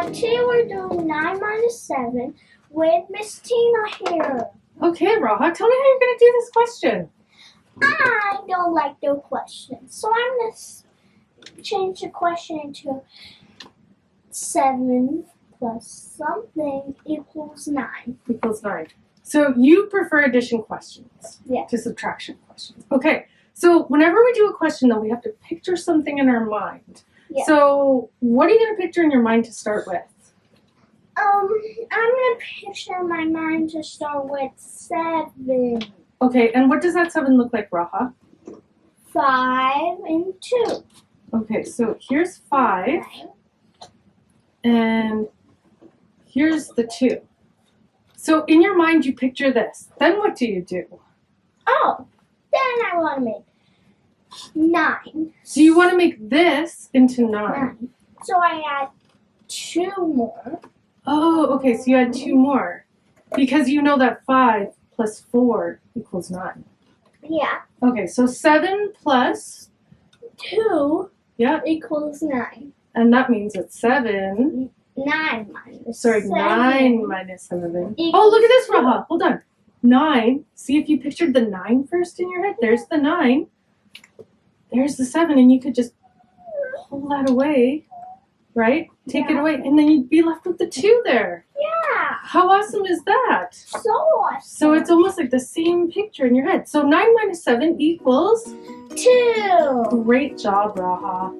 today we're doing 9 minus 7 with Miss Tina here. Okay, Raha, tell me how you're going to do this question. I don't like the questions, so I'm going to change the question into 7 plus something equals 9. Equals 9. So you prefer addition questions to subtraction questions. Okay, so whenever we do a question, though, we have to picture something in our mind. Yeah. So what are you going to picture in your mind to start with? I'm going to picture in my mind to start with 7. Okay, and what does that 7 look like, Raha? 5 and 2. Okay, so here's 5, Right. and here's the 2. So in your mind, you picture this. Then what do you do? Oh, then I want to make 9. So you want to make this into 9. 9. So I add 2 more. Oh, okay, so you add 2 more. Because you know that 5 plus 4 equals 9. Yeah. Okay, so 7 plus 2 yeah, equals 9. and that means it's 7. 9 minus 9 minus 7. equals Oh, look at this, Raha. Hold on. 9. See if you pictured the 9 first in your head? There's the 9. There's the 7, and you could just pull that away, right? Take it away, and then you'd be left with the 2 there. Yeah. How awesome is that? So awesome. So it's almost like the same picture in your head. So 9 minus 7 equals 2. Great job, Raha.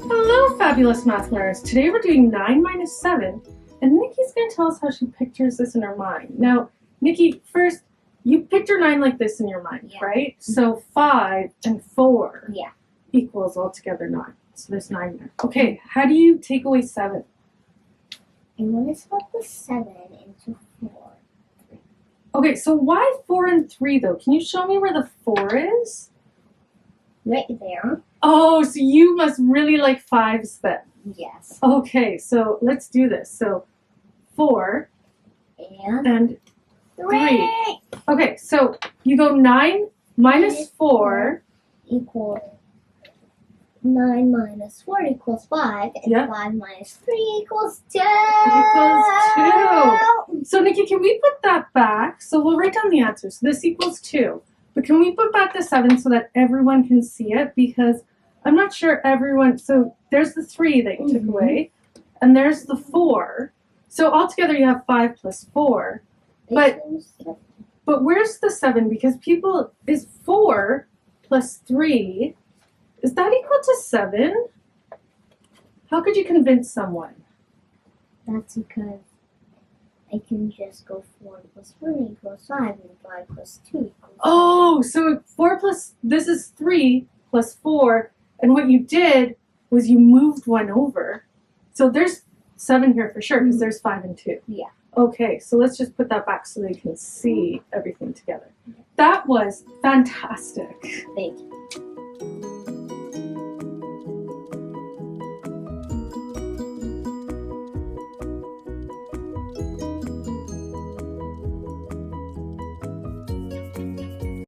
Hello, fabulous math learners. Today we're doing 9 minus 7, and Nikki's going to tell us how she pictures this in her mind. Now, Nikki, first, you picture 9 like this in your mind, right? So 5 and 4 equals altogether 9. So there's 9 there. Okay, how do you take away 7? I'm going to split the 7 into 4. Okay, so why 4 and 3 though? Can you show me where the 4 is? Right there. Oh, so you must really like 5s then. Yes. Okay, so let's do this. So 4 and 3. Okay, so you go 9 minus 4 equals 9 minus 4 equals 5, and 5 minus 3 equals 2. Equals 2. So Nikki, can we put that back? So we'll write down the answer. So this equals 2. But can we put back the 7 so that everyone can see it? Because I'm not sure everyone, so there's the 3 that you took away, and there's the 4. So altogether you have 5 plus 4. But where's the 7? Because is 4 plus 3, is that equal to 7? How could you convince someone? That's because I can just go 4 plus 1 equals 5, and 5 plus 2 equals 5. Oh, so 4 plus, this is 3 plus 4, and what you did was you moved 1 over. So there's 7 here for sure, because there's 5 and 2. Yeah. Okay, so let's just put that back so they can see everything together. That was fantastic. Thank you.